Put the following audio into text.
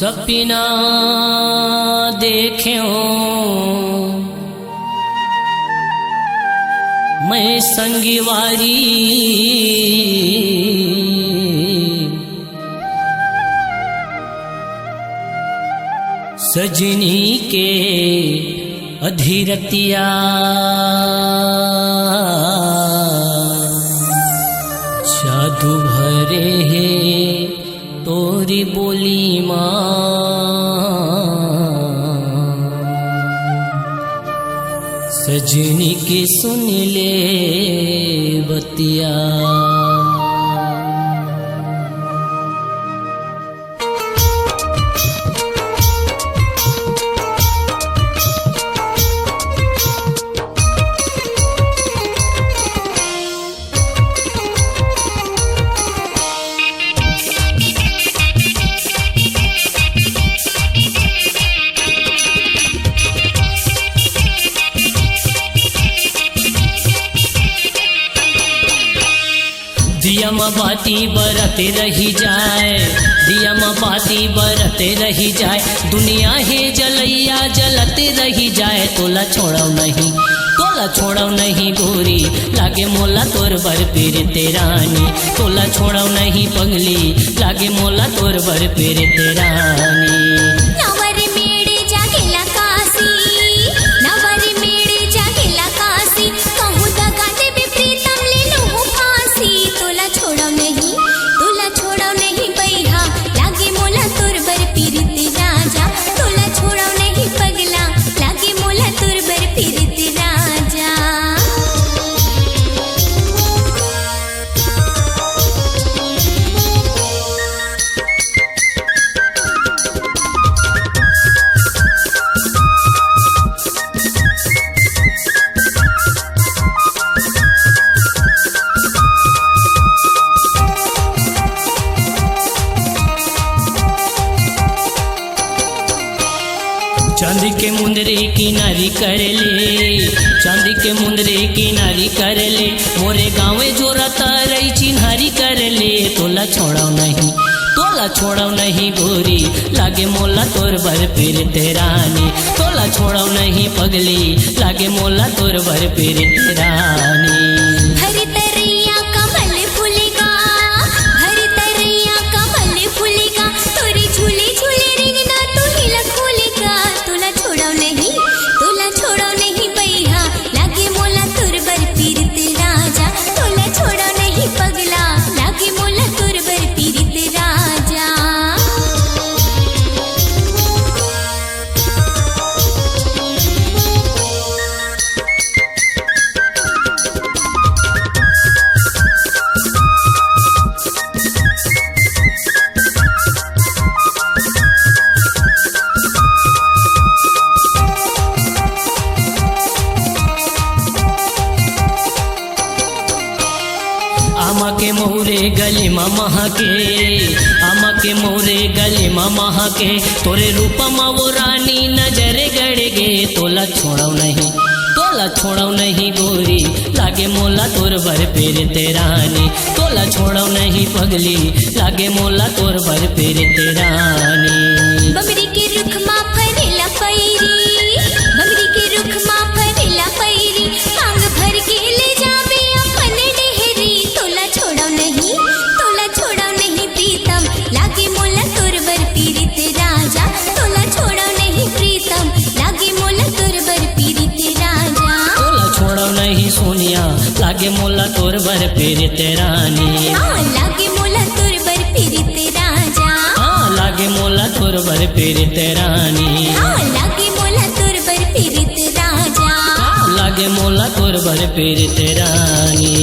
सपना देख्यो मैं संगीवारी सजनी के अधीरतिया जादू भरे है तोरी बोली माँ सजनी की सुन ले बतिया। दिया माँ बाती बरते रही जाए, दिया माँ बाती बरते रही जाए, दुनिया है जलैया जलते रही जाए। तोला छोड़ो नहीं, तोला छोड़ो नहीं गोरी, लागे मोला तोर बर पीर तेरानी। तोला छोड़ो नहीं पगली, लागे मोला तोर बर पीर तेरानी। चांदी के मुंदरे किनारी कर ले, चांदी के मुंदरे किनारी कर ले, मोरे गाँवे जोरा तारई चिन्हारी कर ले। तोला छोड़ो नहीं, तोला छोड़ो नहीं गोरी, लागे मोला तोर बर पीर तेरानी। तोला छोड़ो नहीं पगली, लागे मोला तोर बर पीर तेरानी। आमा के मोरे गले मामा के, आमा के मोरे गले मामा के, तोरे रूपा मा वो रानी नजरे गड़ गे। तोला छोड़ो नहीं, तोला छोड़ो नहीं गोरी, लागे मोला तोर बर पीर तेरानी। तोला छोड़ो नहीं पगली, लागे मोला तोर बर पीर तेरानी। बबरी के रुख मा फरेला पैरी, बबरी के रुख मा फरेला पैरी, मांग भर के ले जावे अपने डेहरी। तोला छोड़ो नहीं, तोला छोड़ो नहीं प्रीतम, लागे मोला तोर बर पीरित राजा। तोला छोड़ो नहीं प्रीतम, लागे मोला तोर बर पीरित राजा। तोला छोड़ो नहीं सोनिया, लागे मोला तोर बर पीर तेरानी। लागे मोला तोर बर पीरित राजा, लागे मोला तोर बर पीर तेरानी। लागे मोला तोर बर पीरित राजा, लागे मोला तोर बर पीर तेरानी।